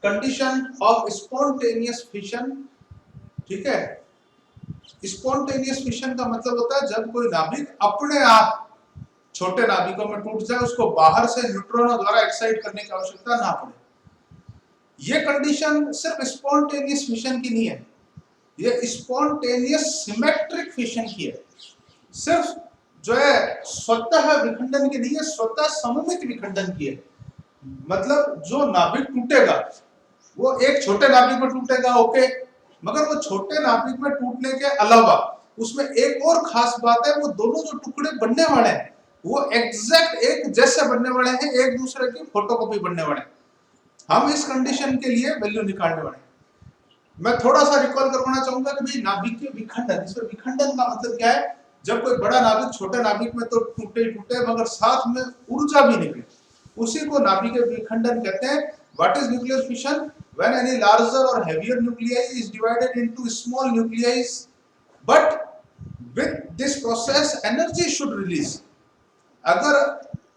Condition of spontaneous fission, ठीक है। Spontaneous fission का मतलब होता है जब कोई नाभिक अपने आप छोटे नाभिकों में टूट जाए, उसको बाहर से न्यूट्रॉनों द्वारा एक्साइट करने की आवश्यकता ना पड़े। ये कंडीशन सिर्फ स्पॉन्टेनियस फिशन की नहीं है, ये स्पॉन्टेनियस सिमेट्रिक फिशन की है। सिर्फ जो है स्वतः विखंडन की नहीं है, स्वतः सममित विखंडन की है। मतलब जो नाभिक टूटेगा वो एक छोटे नाभिक में टूटेगा, ओके, मगर वो छोटे नाभिक में टूटने के अलावा उसमें एक और खास बात है, वो दोनों जो टुकड़े बनने वाले हैं वो एग्जैक्ट एक जैसे बनने वाले हैं, एक दूसरे की फोटोकॉपी बनने वाले हैं। हम इस कंडीशन के लिए वैल्यू निकालने वाले हैं। मैं थोड़ा सा रिकॉल करवाना चाहूंगा कि भाई नाभिक के विखंडन, इसमें विखंडन का मतलब क्या है? जब कोई बड़ा नाभिक छोटे नाभिक में तो टूटे ही टूटे, मगर साथ में ऊर्जा भी निकले, उसी को नाभिक के विखंडन कहते हैं। What is nuclear fission? When any larger और heavier nuclei is divided into small nuclei, but with this process energy should release. अगर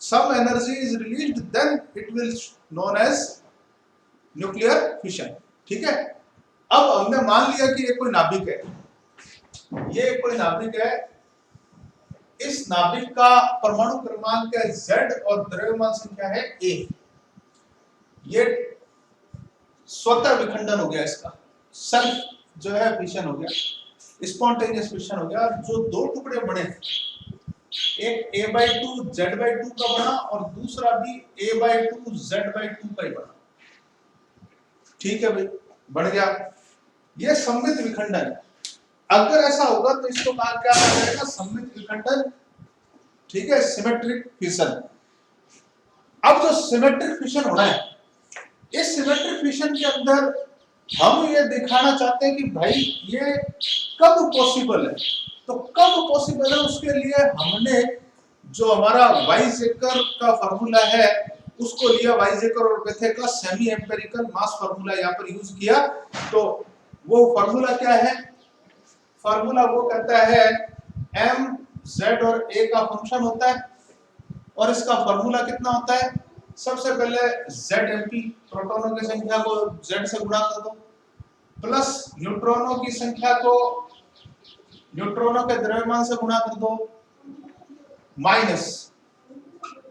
some energy is released then it will known as nuclear fission, ठीक है। अब हमने मान लिया कि ये कोई नाभिक है, ये कोई नाभिक है, इस नाभिक का परमाणु क्रमांक है Z और द्रव्यमान संख्या है A। ये स्वतः विखंडन हो गया, इसका सेल्फ जो है फिशन हो गया, स्पॉन्टेनियस फिशन हो गया। जो दो टुकड़े बने, एक A/2 Z/2 का बना और दूसरा भी A/2 Z/2 का ही बना, ठीक है भाई, बढ़ गया। ये सममित विखंडन है। अगर ऐसा होगा तो इसको कहा क्या जाएगा? सममित विखंडन, ठीक है, सिमेट्रिक फिशन। अब जो सिमेट्रिक फिशन होना है, इस सिमेट्रिक फिशन के अंदर हम ये दिखाना चाहते हैं कि भाई ये कब पॉसिबल है। तो कब पॉसिबल है उसके लिए हमने जो हमारा वाइजेकर का फार्मूला है उसको लिया, वाइजेकर और बेथे का सेमी एम्पिरिकल मास फार्मूला यहाँ पर यूज किया। तो वो फार्मूला क्या है? फार्मूला वो कहता है m z और a का फंक्शन होता है, और इसका फार्मूला कितना होता है? सबसे पहले Zmp, प्रोटॉनों की संख्या को Z से गुणा कर दो, प्लस न्यूट्रॉनों की संख्या को न्यूट्रॉनों के द्रव्यमान से गुणा कर दो, माइनस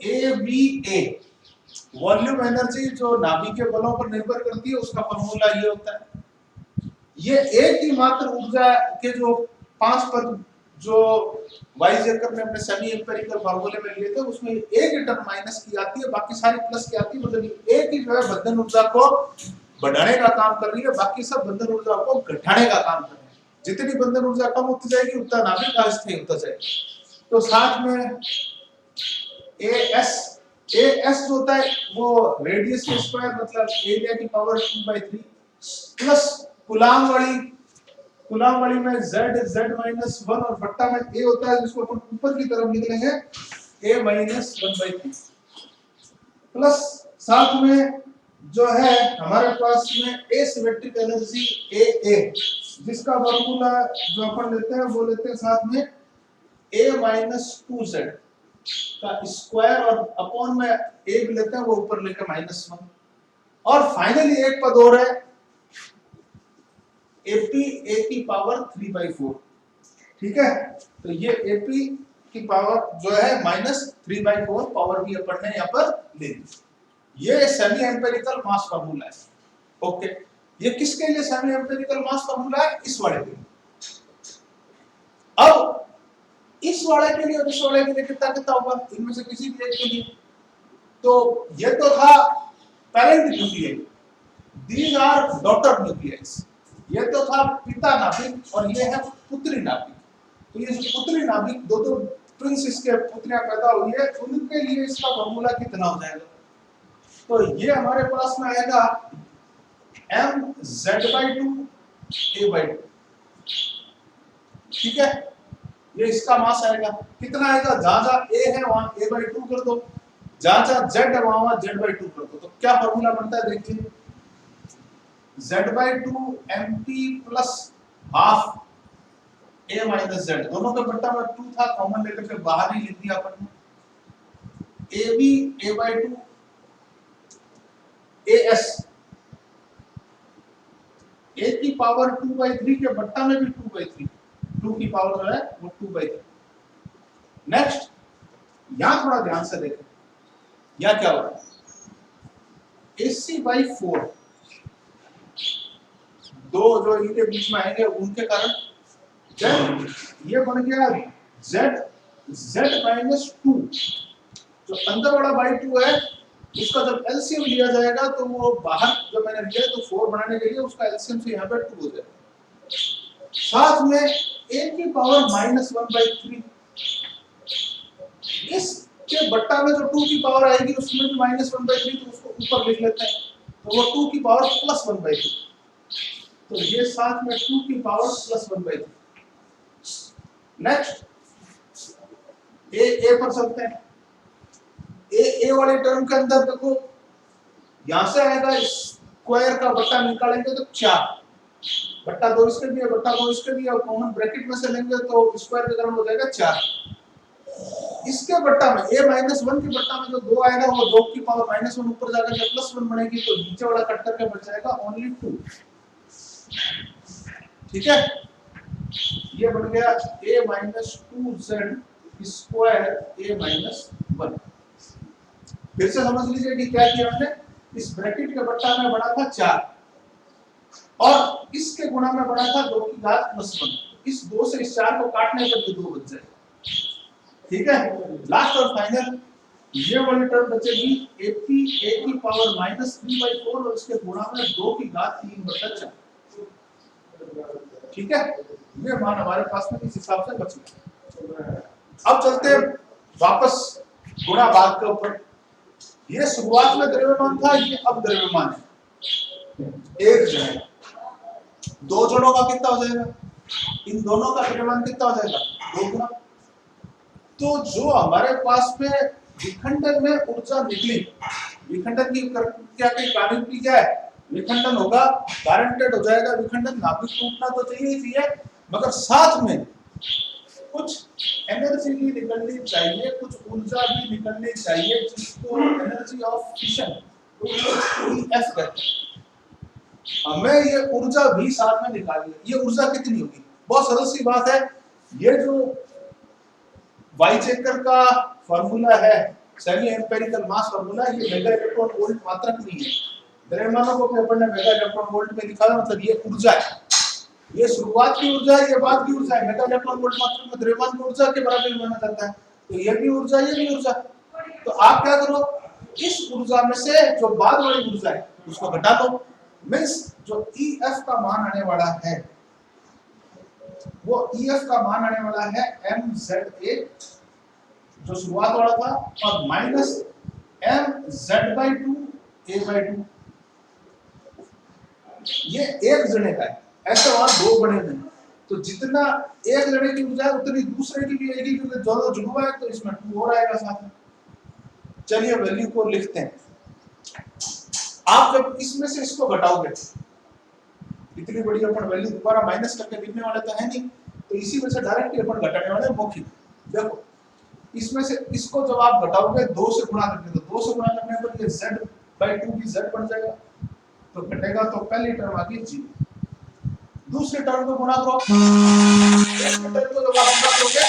AVA, वॉल्यूम एनर्जी जो नाभिक के बलों पर निर्भर करती है, उसका फार्मूला ये होता है। ये एक ही मात्र ऊर्जा के जो 5 पद जो वाइजेकर ने अपने सेमी एम्पिरिकल फार्मूले में लिए थे, उसमें एक ही टर्म माइनस की आती है, बाकी सारी प्लस की आती है। मतलब एक ही जो है बंधन ऊर्जा को बढ़ाने का काम कर रही है, बाकी सब बंधन ऊर्जा को घटाने का काम कर रहे हैं। जितनी बंधन ऊर्जा कम होती जाएगी उतना नाभिक अस्थायी होता जाएगा। तो साथ में AS जो होता है वो रेडियस के स्क्वायर मतलब एरिया की पावर 2/3 प्लस कूलाम वाली में Z-1 और बट्टा में A होता है, जिसको अपन ऊपर की तरफ लिख लेंगे A-1/3 प्लस साथ में जो है हमारे पास में एसिमेट्रिक एनर्जी AA, जिसका फार्मूला जो अपन लेते हैं वो लेते हैं साथ में A-2Z का स्क्वायर और अपॉन में A भी लेते हैं, वो ऊपर लेकर -1। और फाइनली एक पद और है AP A की पावर 3/4, ठीक है। तो ये AP की पावर जो है -3/4 पावर भी अपन ने यहाँ पर ले ली। ये सेमी एम्पिरिकल मास फार्मूला है, ओके। ये किसके लिए सेमी एम्पिरिकल मास फार्मूला है? इस वाले के लिए। अब इस वाले के लिए और इस वाले के लिए कितना कितना होगा? इनमें से किसी भी एक के लिए। तो ये तो था parent nucleus, these are daughter nucleus. ये तो था पिता नाभिक और ये है पुत्री नाभिक। तो ये जो पुत्री नाभिक, दो ट्विंस इसके पुत्रियां पैदा हुई है, उनके लिए इसका फार्मूला कितना हो जाएगा? तो ये हमारे पास में आएगा mZ/2 A/2, ठीक है। ये इसका मास आएगा, कितना आएगा? जहां A है वहां A/2 कर दो, जहां Z है वहां Z/2 कर दो। तो क्या फार्मूला बनता है देखिए, Z/2 MP plus half A minus Z, दोनों का बट्टा में 2 था, कॉमन लेकर के बाहर ही लिख दिया अपन ने। AB A/2 AS a की पावर 2/3 के बट्टा में भी 2/3, 2 की पावर जो है वो 2/3। नेक्स्ट यहां थोड़ा ध्यान से देखें, यहां क्या हो रहा है, AC/4 दो जो इनके बीच में आएंगे उनके कारण जब ये बन गया z-2, जो अंदर वाला बाई 2 है उसका जब एलसीएम लिया जाएगा तो वो बाहर जब मैंने लिया तो 4 बनाने के लिए उसका एलसीएम से यहाँ पे 2 हो जाएगा। साथ में a की पावर -1/3, इसके बट्टा में जो 2 की पावर आएगी उसमें भी -1/3, तो उसको ऊपर लिख लेते हैं, तो वो 2 की पावर +1/3, तो ये साथ में 2 की पावर +1/3। नेक्स्ट ए पर चलते हैं, ए वाले टर्म के अंदर देखो यहां से आएगा, स्क्वायर का बट्टा निकालेंगे तो 4, बट्टा 2 इसके भी है, बट्टा 2 इसके भी है, और कॉमन ब्रैकेट में से लेंगे तो स्क्वायर के कारण हो जाएगा 4। इसके बट्टा में a-1 के बट्टा में जो 2 आएगा वो 2 की पावर -1 ऊपर जाकर के +1 बनेगी, तो नीचे वाला कट करके बच जाएगा ओनली 2। ठीक है, ये बन गया a-2z स्क्वायर a-1। फिर से समझ लीजिए कि क्या किया हमने, इस ब्रैकेट के बट्टा में बना था 4 और इसके गुणा में बना था 2 की घात +1, इस 2 से इस 4 को काटने पर ये 2 बच जाएगा। ठीक है, लास्ट और फाइनल ये वाली टर्म बचेगी AP a की पावर -3/4 और इसके गुणा में 2 की घात 3/4। ठीक है, ये मान हमारे पास में इस हिसाब से बच गया। अब चलते हैं वापस गुणा भाग के ऊपर। ये शुरुआत में द्रव्यमान था, ये अब द्रव्यमान है। एक जन 2 जड़ों का कितना हो जाएगा, इन दोनों का द्रव्यमान कितना हो जाएगा, 2 गुना। तो जो हमारे पास में विखंडन में ऊर्जा निकली, विखंडन की क्या कार्यविधि क्या है, विखंडन होगा, गारंटेड हो जाएगा विखंडन, नाभिक टूटना तो चाहिए ही चाहिए, मगर साथ में कुछ एनर्जी भी निकलनी चाहिए, कुछ ऊर्जा भी निकलनी चाहिए, जिसको एनर्जी ऑफ फिशन EF कहते हैं। हमें ये ऊर्जा भी साथ में निकालनी है। ये ऊर्जा कितनी होगी, बहुत सरल सी बात है, ये जो वाइचेकर का फार्मूला है, सेमी एम्पिरिकल मास फार्मूला, ये मेगा इलेक्ट्रॉन वोल्ट मात्रक नहीं है। द्रव्यमानों को भी अपन ने मेगा इलेक्ट्रॉन वोल्ट में लिखा है, मतलब ये ऊर्जा है, ये शुरुआत की ऊर्जा है, ये बाद की ऊर्जा है। मेगा इलेक्ट्रॉन वोल्ट मात्रक में द्रव्यमान की ऊर्जा के बराबर माना जाता है, तो ये भी ऊर्जा, ये भी ऊर्जा। तो आप क्या करो, इस ऊर्जा में से जो बाद वाली ऊर्जा है उसको घटा दो, मींस जो EF का मान आने वाला है वो EF का मान आने वाला है mZA जो शुरुआत वाला था, और माइनस mZ/2 A/2। ये एक जने का है, ऐसे वहां 2 बने हुए हैं, तो जितना एक जने की ऊर्जा है उतनी दूसरे की भी आएगी, क्योंकि दोनों जुड़ा है तो इसमें 2 और आएगा साथ में। चलिए वैल्यू को लिखते हैं। आप जब इसमें से इसको घटाओगे, इतनी बड़ी अपन वैल्यू दोबारा माइनस करके लिखने वाले तो है नहीं, तो इसी में से डायरेक्ट अपन घटाने वाले मौखिक। देखो इसमें से इसको जब आप घटाओगे 2 से गुणा करके, तो 2 से गुणा करने पर ये Z/2 भी Z बन जाएगा, तो घटेगा तो पहली टर्म आ गई 0, दूसरी टर्म को गुणा करो, एक टर्म को जब आप गुणा करोगे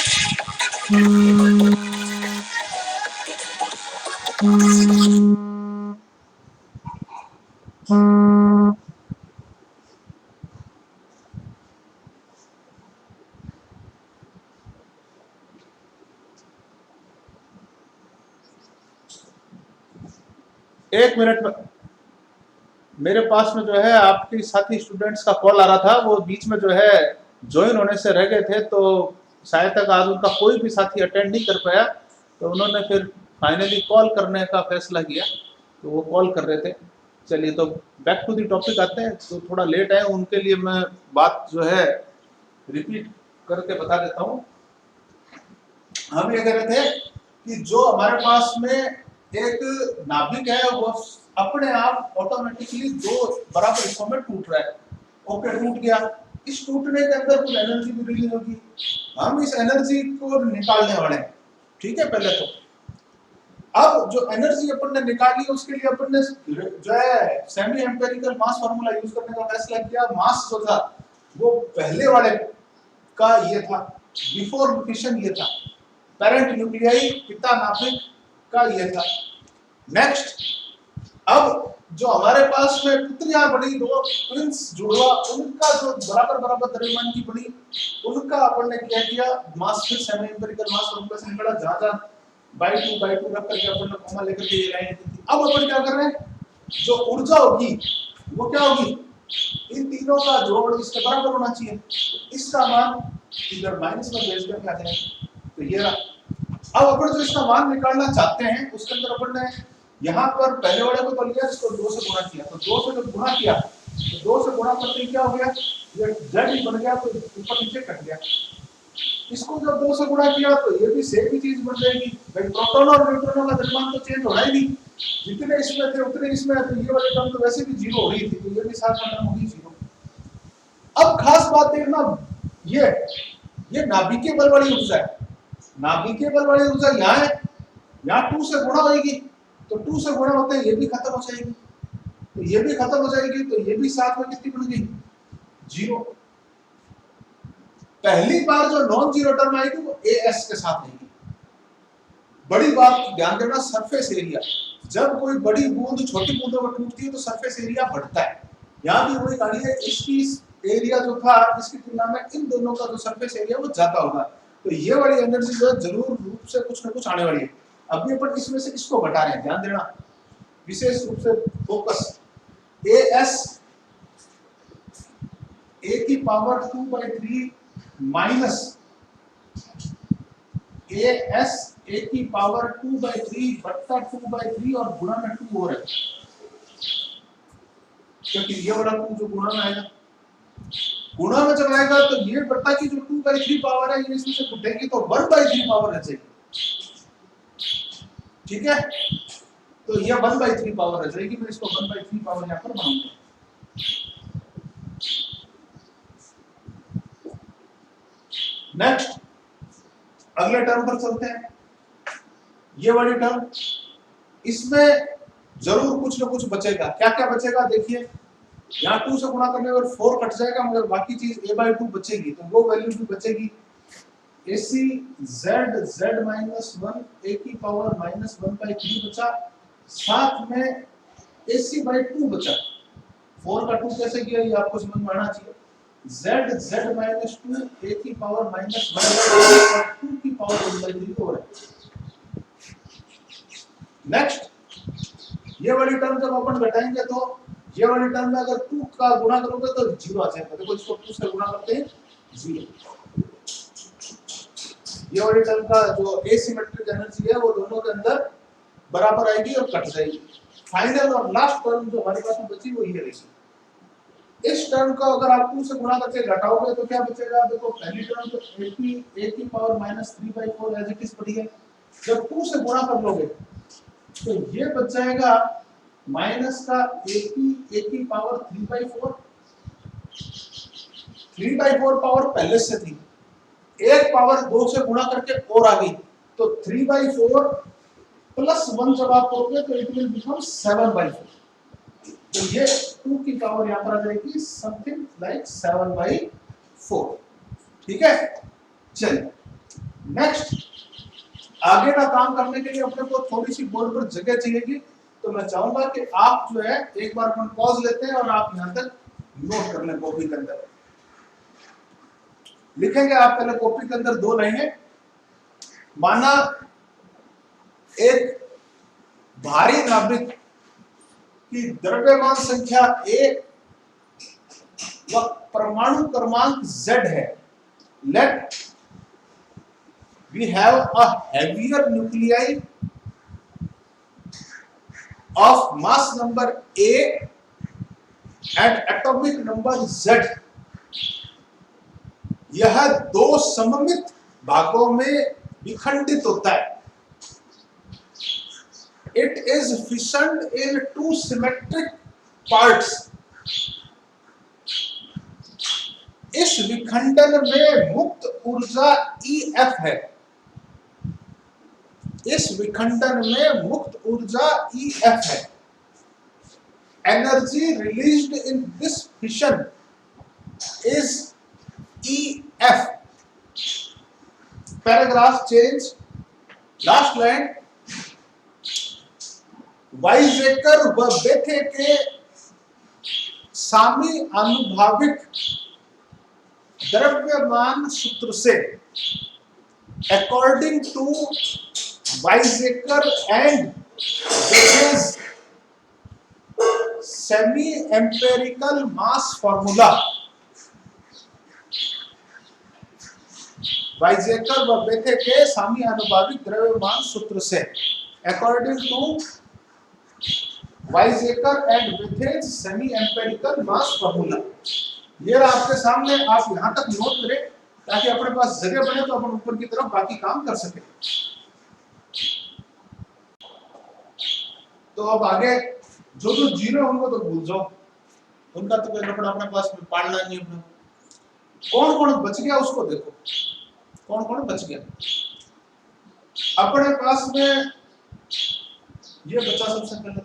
एक मिनट में मेरे पास में जो है आपके साथी स्टूडेंट्स का कॉल आ रहा था, वो बीच में जो है ज्वाइन होने से रह गए थे, तो शायद तक आज उनका कोई भी साथी अटेंड नहीं कर पाया, तो उन्होंने फिर फाइनली कॉल करने का फैसला किया, तो वो कॉल कर रहे थे। चलिए तो बैक टू द टॉपिक आते हैं, तो थोड़ा लेट है उनके लिए मैं बात जो है रिपीट करके बता देता हूँ। हम ये कह रहे थे कि जो हमारे पास में एक नाभिक है वो अपने आप ऑटोमेटिकली 2 बराबर हिस्सों में टूट रहा है। ओके, टूट गया, इस टूटने के अंदर कुछ एनर्जी भी रिलीज होगी, हम इस एनर्जी को निकालने वाले हैं। ठीक है, पहले तो अब जो एनर्जी अपन ने निकाली उसके लिए अपन ने जो है semi empirical mass formula use करने का फैसला किया। मास जो था वो पहले वाले का ये था, बिफोर फिशन ये था, पेरेंट न्यूक्लियाई पिता नाभिक का ये था। नेक्स्ट, अब जो हमारे पास में पुत्रियां बड़ी, दो ट्विंस जुड़वा, उनका जो बराबर बराबर द्रव्यमान की बड़ी, उनका अपन ने क्या किया, मास फिर सेमी एम्पिरिकल मास फार्मूला से निकला, जहां बाई टू रख करके अपन ने कॉमा लेकर के ये लाइन थी। अब अपन क्या कर रहे हैं, जो ऊर्जा होगी वो क्या होगी, इन तीनों का जोड़ इसके बराबर होना चाहिए। इसका मान इधर माइनस में भेज करके आ जाएगा, तो ये रहा। अब अपन जो इसका मान निकालना चाहते हैं उसके अंदर अपन ने यहाँ पर पहले वाले को तो लिया, इसको 2 से गुणा किया, तो 2 से जब गुणा किया तो 2 से गुणा करते क्या हो गया, ये z ही बन गया, तो ऊपर नीचे कट गया। इसको जब 2 से गुणा किया तो ये भी सेम ही चीज बन जाएगी भाई, प्रोटॉन और न्यूट्रॉनों का द्रव्यमान तो चेंज होना ही नहीं, जितने इसमें थे उतने इसमें, तो ये वाली टर्म तो वैसे भी जीरो हो रही थी, तो ये भी साथ में टर्म होगी जीरो। अब खास बात देखना, ये नाभिकीय बल वाली ऊर्जा है, नाभिकीय बल वाली ऊर्जा यहाँ है, यहाँ 2 से गुणा होगी, तो 2 से गुणा होते हैं ये भी खत्म हो जाएगी, तो ये भी खत्म हो जाएगी, तो ये भी साथ में कितनी बन गई, जीरो। पहली बार जो नॉन जीरो टर्म आएगी वो एस के साथ आएगी। बड़ी बात ध्यान देना, सरफेस एरिया, जब कोई बड़ी बूंद छोटी बूंदों में टूटती है तो सरफेस एरिया बढ़ता है। यहाँ भी वही कहानी है, इसकी एरिया जो था इसकी तुलना में इन दोनों का जो सरफेस एरिया वो ज्यादा होगा, तो ये वाली एनर्जी जो है जरूर रूप से कुछ ना कुछ आने वाली है। अभी अपन इसमें से इसको घटा रहे हैं, ध्यान देना, विशेष रूप से फोकस, एस ए की पावर 2/3 माइनस एस ए की पावर 2/3 बट्टा 2/3 और गुणा में 2 और है, क्योंकि ये वाला 2 जो गुणा में आएगा, गुणा में जब आएगा तो ये बट्टा की जो 2/3 पावर है ये इसमें से घटेगी तो 1/3 पावर रह जाएगी, ठीक है, तो ये 1/3 पावर रह जाएगी, मैं इसको 1/3 पावर यहाँ पर बनाऊंगा। नेक्स्ट, अगले टर्म पर चलते हैं, ये वाली टर्म, इसमें जरूर कुछ ना कुछ बचेगा, क्या क्या बचेगा देखिए, यहाँ 2 से गुणा करने पर 4 कट जाएगा, मगर बाकी चीज a/2 बचेगी, तो वो वैल्यू भी बचेगी, ac z -1 a की पावर -1/3 बचा, साथ में ac/2 बचा, 4 का 2 कैसे किया ये आपको समझ में आना चाहिए, z -2 a की पावर -1/2 की पावर 1/3 हो रहा है। नेक्स्ट, ये वाली टर्म जब अपन घटाएंगे तो ये वाली टर्म में अगर 2 का गुणा करोगे तो 0 आ जाएगा, देखो इसको 2 से गुणा करते हैं 0, ये वाली टर्म का जो एसिमेट्रिक एनर्जी है वो दोनों के अंदर बराबर आएगी और कट जाएगी। फाइनल और लास्ट टर्म जो हमारे पास बची वो ये रहेगी। इस टर्म को अगर आप 2 से गुणा करके घटाओगे तो क्या बचेगा, देखो पहली टर्म तो a की पावर -3/4 एज इट इज पड़ी है, जब 2 से गुणा कर लोगे तो ये बच जाएगा माइनस का a की पावर 3/4, 3/4 पावर पहले से थी, एक पावर 2 से गुणा करके और आ गई, तो 3/4 प्लस 1 जब आप करोगे तो इट विल बिकम 7/4, तो ये 2 की पावर यहाँ पर आ जाएगी समथिंग लाइक 7/4, ठीक है। चलिए नेक्स्ट, आगे का काम करने के लिए अपने को थोड़ी सी बोर्ड पर जगह चाहिएगी, तो मैं चाहूंगा कि आप जो है एक बार अपन पॉज लेते हैं और आप यहां तक नोट कर लें, कॉपी के अंदर लिखेंगे आप पहले कॉपी के अंदर 2 लाइनें, माना एक भारी नाभिक की द्रव्यमान संख्या a व परमाणु क्रमांक z है, late we have a heavier nuclei of mass number a and atomic number z, यह 2 सममित भागों में विखंडित होता है, it is fissioned in 2 symmetric parts, इस विखंडन में मुक्त ऊर्जा EF है, इस विखंडन में मुक्त ऊर्जा EF है। Energy released in this fission is EF। Paragraph change, last line, Weizsacker व बेथे के सामी अनुभाविक द्रव्यमान सूत्र से, according to Weizsacker and Bethe's semi empirical mass formula, Weizsacker व बेथे के सामी अनुभाविक द्रव्यमान सूत्र से, according to Weizsacker and Bethe's semi empirical mass formula. ये आपके सामने, आप यहां तक नोट करें ताकि अपने पास जगह बने तो अपन ऊपर की तरफ बाकी काम कर सके। तो अब आगे जो जो जीरो उनको तो भूल जाओ, उनका तो कोई लफड़ा अपने पास में पालना नहीं अपना। कौन कौन बच गया उसको देखो, कौन कौन बच गया अपने पास में। ये बचा सबसे पहले,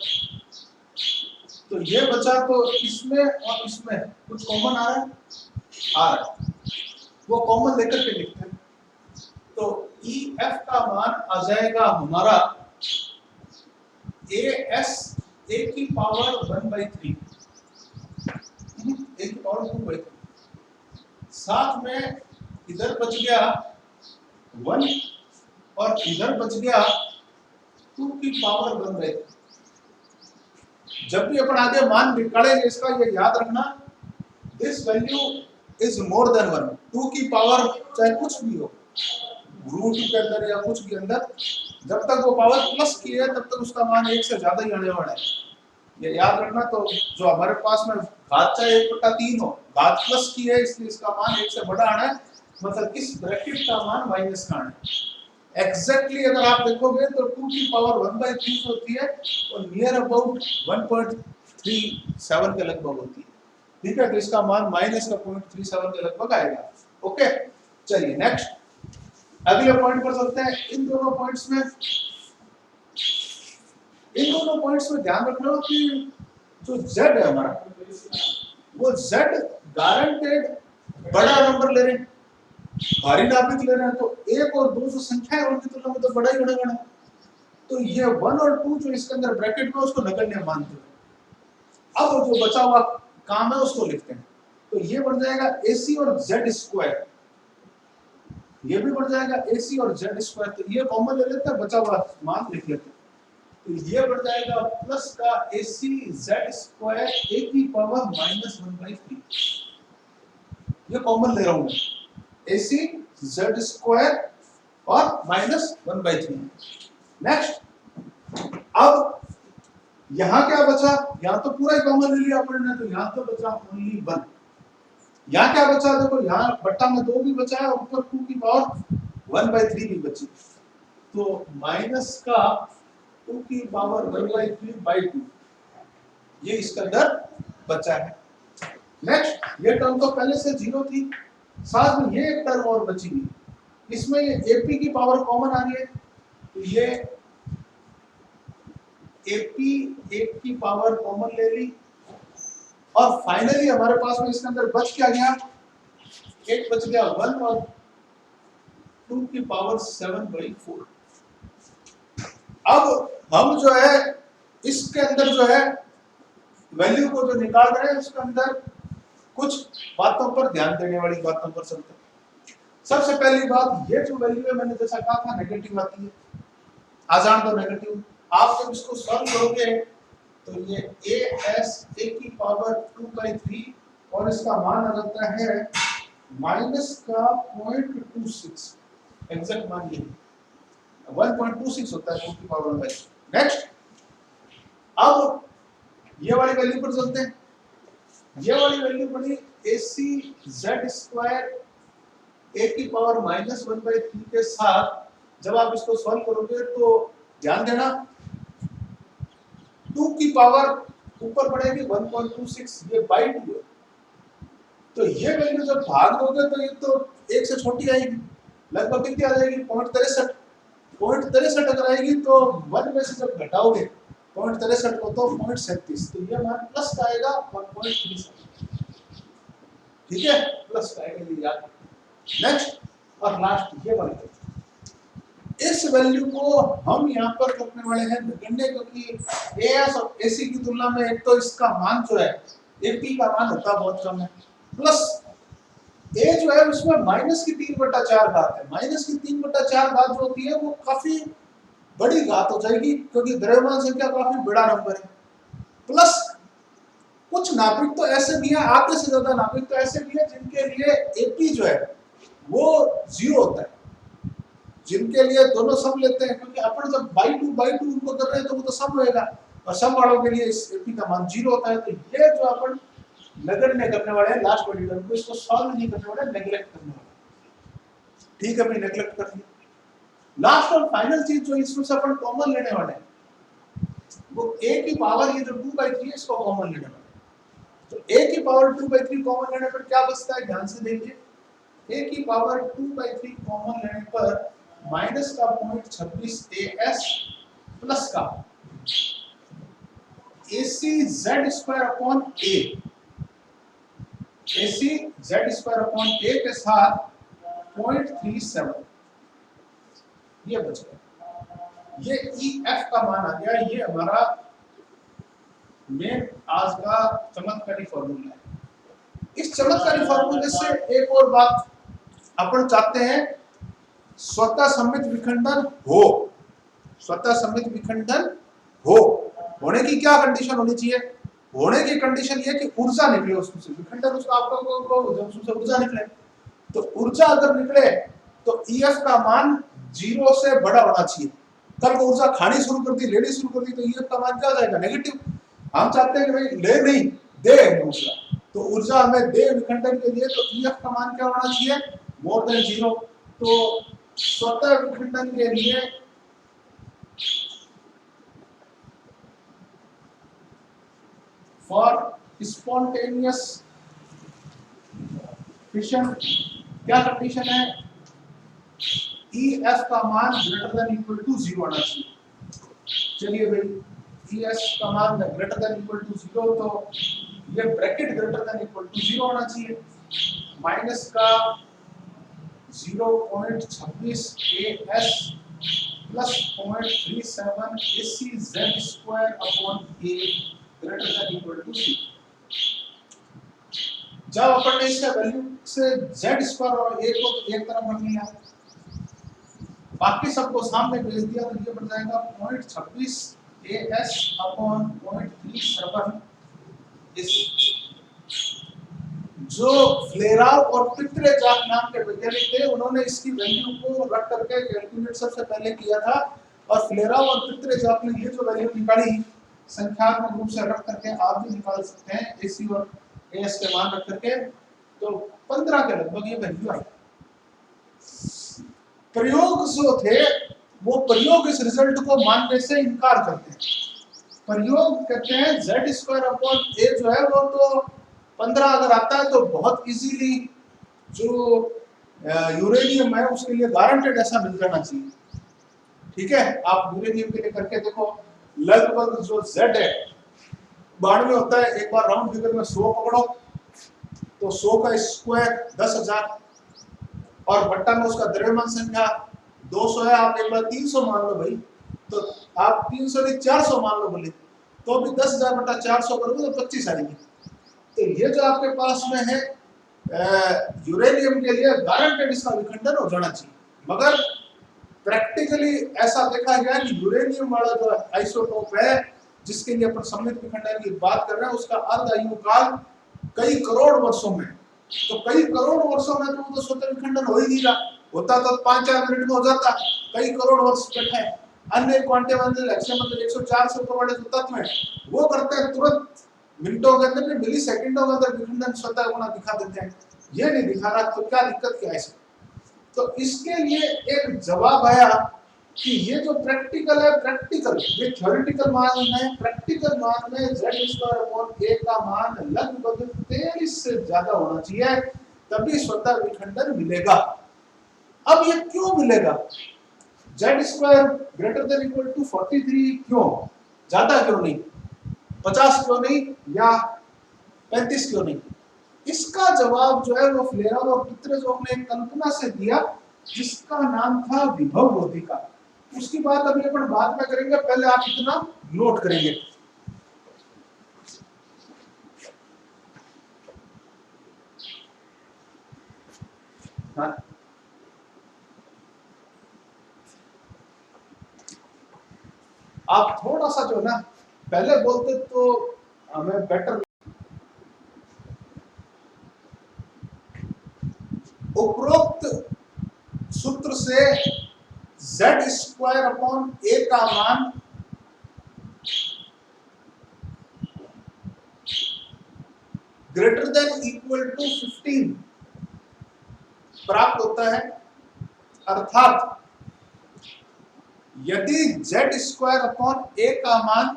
तो ये बचा, तो इसमें और इसमें कुछ कॉमन आ रहा है, वो कॉमन लेकर के लिखते हैं। तो EF का मान आ जाएगा हमारा AS A की पावर 1/3, A की पावर 2/3, साथ में इधर बच गया 1 और इधर बच गया 2 की पावर 1/3। जब भी अपन आगे मान निकालेंगे इसका ये याद रखना, this value is more than 1। 2 की पावर चाहे कुछ भी हो, रूट के अंदर या कुछ के अंदर, जब तक वो पावर प्लस की है तब तक उसका मान 1 से ज्यादा ही आने वाला है, ये याद रखना। तो जो हमारे पास में घात चाहे 1/3 हो, घात प्लस की है इसलिए इसका मान 1 से बड़ा आना है, मतलब इस ब्रैकेट का मान माइनस का आना है। एग्जैक्टली अगर आप देखोगे तो 2 की पावर 1/3 होती है और नियर अबाउट 1.37 के लगभग होती है, ठीक है। तो इसका मान माइनस का 0.37 के लगभग आएगा। ओके, चलिए नेक्स्ट अगले पॉइंट पर चलते हैं। इन दोनों पॉइंट्स में ध्यान रखना कि जो Z है हमारा, वो Z गारंटेड बड़ा नंबर ले रहे हैं, भारी नाभिक ले रहे हैं, तो 1 और 2 जो संख्या है उनकी तुलना में तो बड़ा ही बड़ा है। तो ये 1 और 2 जो इसके अंदर ब्रैकेट में उसको नगण्य मानते हैं। अब जो बचा हुआ काम है उसको लिखते हैं। तो ये बन जाएगा AC और Z स्क्वायर, ये भी बन जाएगा AC और Z स्क्वायर। तो ये कॉमन ले लेते हैं, बचा हुआ मान लिख लेते हैं। तो ये बन जाएगा प्लस का AC Z स्क्वायर A की पावर -1/3, ये कॉमन ले रहा हूं मैं, AC Z स्क्वायर और -1/3। नेक्स्ट, अब यहां क्या बचा, यहां तो पूरा ही कॉमन ले लिया अपन ने, तो यहां तो बचा ओनली 1। यहां क्या बचा, देखो यहां बट्टा में 2 भी बचा है और ऊपर 2 की पावर 1/3 भी बची, तो माइनस का 2 की पावर 1/3/2 ये इसके अंदर बचा है। नेक्स्ट, ये टर्म तो पहले से 0 थी, साथ में ये एक टर्म और बची हुई, इसमें ये AP की पावर कॉमन आ रही है, तो ये AP 1 की पावर कॉमन ले ली, और फाइनली हमारे पास में इसके अंदर बच क्या गया, एक बच गया 1 और 2 की पावर 7/4। अब हम जो है इसके अंदर जो है वैल्यू को जो निकाल रहे हैं उसके अंदर कुछ बातों पर ध्यान देने वाली बातों पर चलते हैं। सबसे पहली बात, ये जो वैल्यू है मैंने जैसा कहा था नेगेटिव आती है, आजान तो नेगेटिव। आप जब इसको सॉल्व करोगे तो ये AS A की पावर 2/3 और इसका मान आ जाता है माइनस का 0.26, एग्जैक्ट मान ये 1.26 होता है 2 की पावर 1/3। नेक्स्ट, अब ये वाली वैल्यू पर चलते हैं। ये वाली वैल्यू बनी AC Z स्क्वायर A की पावर -1/3 के साथ जब आप इसको सॉल्व करोगे तो ध्यान देना 2 की पावर ऊपर बढ़ेगी 1.26, ये बाई 2 है। तो ये वैल्यू जब भाग दोगे तो ये तो 1 से छोटी आएगी, लगभग कितनी आ जाएगी 0.63, 0.63 अगर आएगी तो 1 में से जब घटाओगे 0.63 को तो 0.37, तो ये मान प्लस का आएगा 1.37, ठीक है, प्लस का आएगा, ये याद। नेक्स्ट और लास्ट ये वाली, इस वैल्यू को हम यहाँ पर रखने वाले हैं नगण्य, क्योंकि एएस और एसी की तुलना में एक तो इसका मान जो है एपी का मान होता बहुत कम है, प्लस ए जो है उसमें माइनस की 3/4 घात है। माइनस की 3/4 घात जो होती है वो काफी बड़ी घात हो जाएगी, क्योंकि द्रव्यमान संख्या काफी बड़ा नंबर है। प्लस कुछ नाभिक तो ऐसे भी हैं, आधे से ज्यादा नाभिक तो ऐसे भी हैं जिनके लिए एपी जो है वो 0 होता है, जिनके लिए दोनों सब लेते हैं, क्योंकि अपन जब बाई टू उनको कर रहे हैं तो वो तो सब होएगा, और सब वालों के लिए इस एपी का मान 0 होता है। तो ये जो अपन नगण्य करने वाले हैं लास्ट वाली टर्म को, इसको सॉल्व नहीं करने वाले, नेग्लेक्ट करने वाले, ठीक है भाई, नेग्लेक्ट कर दिया। लास्ट और फाइनल चीज जो इसमें से अपन कॉमन लेने वाले हैं वो a की पावर, ये जो 2/3 है इसको कॉमन लेने वाले, तो a की पावर 2/3 कॉमन लेने पर क्या बचता है, ध्यान से देखिए, a की पावर 2/3 कॉमन लेने पर माइनस का 0.26 as प्लस का AC z² upon a, AC z² upon a के साथ 0.37, ये बच गया। ये EF का मान आ गया, ये हमारा मेन आज का चमत्कारी फॉर्मूला है। इस चमत्कारी फॉर्मूले से एक और बात अपन चाहते हैं, स्वतः सम्मित विखंडन हो, स्वतः सम्मित विखंडन हो, होने की क्या कंडीशन होनी चाहिए, होने की कंडीशन ये कि ऊर्जा निकले उसमें से, विखंडन उसका आपको जब उसमें से ऊर्जा निकले, तो ऊर्जा अगर निकले तो EF का मान 0 से बड़ा होना चाहिए। कल को ऊर्जा खानी शुरू कर दी, लेनी शुरू कर दी, तो EF का मान क्या हो जाएगा, नेगेटिव। हम चाहते हैं कि भाई ले नहीं दे ऊर्जा, तो ऊर्जा हमें दे विखंडन के लिए, तो EF का मान क्या होना चाहिए, मोर देन 0। तो स्वतः विखंडन के लिए फॉर स्पॉन्टेनियस फिशन क्या कंडीशन है, EF का मान ग्रेटर देन इक्वल टू 0 होना चाहिए। चलिए भाई EF का मान ग्रेटर देन इक्वल टू 0, तो ये bracket greater than equal to 0 होना चाहिए, माइनस का 0.26 AS plus 0.37 AC z² upon a greater than equal to 0। जब अपन ने इसका वैल्यू से z² और a को एक तरफ रख लिया, बाकी सबको सामने भेज दिया, तो ये बन जाएगा 0.26 AS अपॉन 0.37 इस। जो फ्लेराव और पित्रेजाक नाम के वैज्ञानिक थे, उन्होंने इसकी वैल्यू को रख करके कैलकुलेट सबसे पहले किया था, और फ्लेराव और पित्रेजाक ने ये जो वैल्यू निकाली संख्यात्मक रूप से रख करके आप भी निकाल सकते हैं, AC और AS के मान रख करके, तो 15 के लगभग ये वैल्यू आई। प्रयोग जो थे वो प्रयोग इस रिजल्ट को मानने से इनकार करते हैं। प्रयोग कहते हैं z² अपॉन a जो है वो तो 15 अगर आता है तो बहुत इजीली जो यूरेनियम है उसके लिए गारंटेड ऐसा मिल जाना चाहिए, ठीक है। आप यूरेनियम के लिए करके देखो, लगभग जो z है 92 होता है, एक बार राउंड फिगर में 100 पकड़ो तो 100 का स्क्वायर 10,000 और बट्टा में उसका द्रव्यमान संख्या 200 है, आप एक बार 300 मान लो भाई, तो आप 300 नहीं 400 मान लो बोले, तो भी 10,000 बटा 400 करोगे तो 25 आएगी। तो ये जो आपके पास में है यूरेनियम के लिए गारंटेड इसका विखंडन हो जाना चाहिए, मगर प्रैक्टिकली ऐसा देखा गया कि यूरेनियम वाला जो आइसोटोप है जिसके लिए अपन सम्मित विखंडन की बात कर रहे हैं, उसका अर्ध आयु काल कई करोड़ वर्षों में, तो कई करोड़ वर्षों में तो स्वतः विखंडन हो ही नहीं रहा, होता तो 5-4 मिनट में हो जाता, कई करोड़ वर्ष बैठे हैं। अन्य क्वांटम मतलब 104 से ऊपर वाले जो तत्व हैं वो करते हैं तुरंत मिनटों के अंदर, मिली सेकंडों के अंदर विखंडन स्वतः होना दिखा देते हैं, ये नहीं दिखा रहा, तो क्या दिक्कत क्या है इसमें। तो इसके लिए एक जवाब आया कि ये जो प्रैक्टिकल है, प्रैक्टिकल ये थ्योरेटिकल मान है, प्रैक्टिकल मान में z² अपॉन a का मान लगभग 23 से ज्यादा होना चाहिए, तभी स्वतः विखंडन मिलेगा। अब ये क्यों मिलेगा, Z square greater than equal to 43 क्यों, ज्यादा क्यों नहीं, 50 क्यों नहीं, या 35 क्यों नहीं? इसका जवाब जो है वो फ्लेयरल और पितरेजोव ने एक कल्पना से दिया जिसका नाम था विभव रोधिका। उसकी बात अभी अपन बाद में करेंगे, पहले आप इतना नोट करेंगे। हाँ? आप थोड़ा सा जो ना पहले बोलते तो हमें बेटर। उपरोक्त सूत्र से z स्क्वायर अपॉन a का मान ग्रेटर देन इक्वल टू 15 प्राप्त होता है। अर्थात यदि z स्क्वायर अपॉन a का मान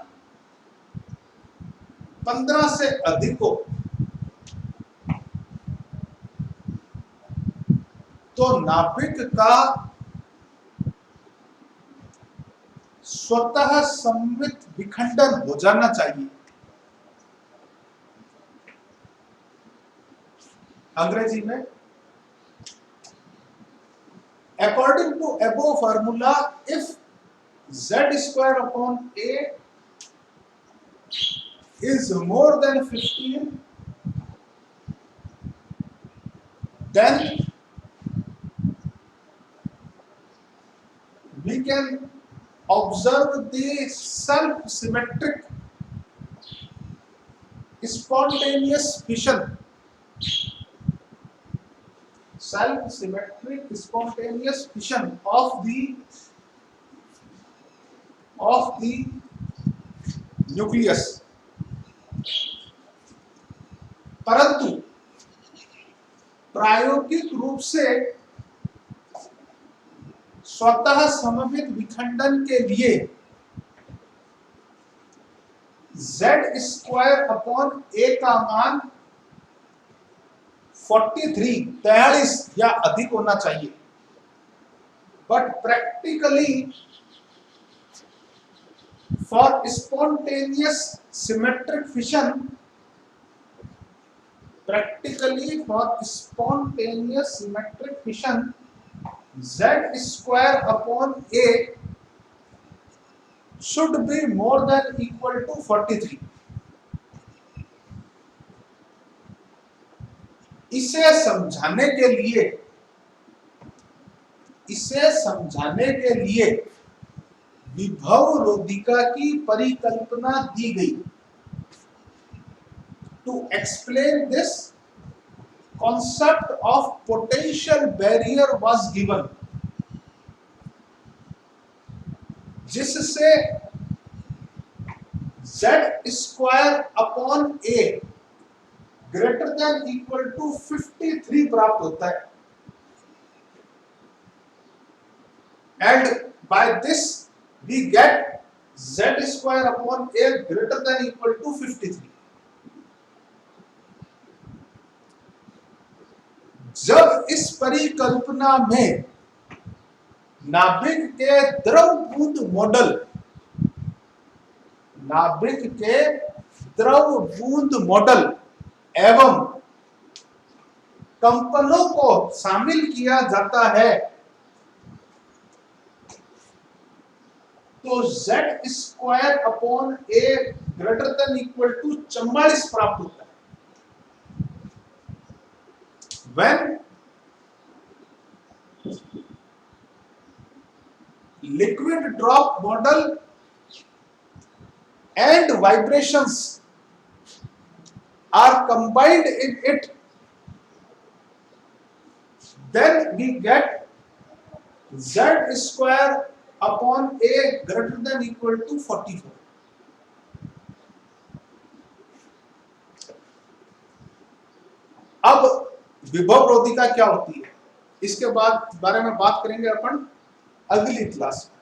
15 से अधिक हो तो नाभिक का स्वतः सममित विखंडन हो जाना चाहिए। अंग्रेजी में according to above formula, if z square upon a is more than 15, then we can observe the self-symmetric spontaneous fission. Self-symmetric spontaneous fission of the nucleus. परंतु प्रायोगिक रूप से स्वतः सममित विखंडन के लिए z स्क्वायर अपॉन a का मान 43 या अधिक होना चाहिए। But practically for spontaneous symmetric fission, z square upon a should be more than equal to 43. इसे समझाने के लिए विभव रोधिका की परिकल्पना दी गई। To explain this, concept of potential barrier was given, जिससे z square upon a greater than equal to 53 प्राप्त होता है। And by this we get z square upon a greater than equal to 53। जब इस परिकल्पना में नाभिक के द्रव बूंद मॉडल एवं कंपनों को शामिल किया जाता है तो z square upon a greater than equal to 44 प्राप्त होता है। When liquid drop model and vibrations are combined in it, then we get z square upon a greater than equal to 44. अब विभव रोधिका क्या होती है इसके बारे में बात करेंगे अपन अगली क्लास में।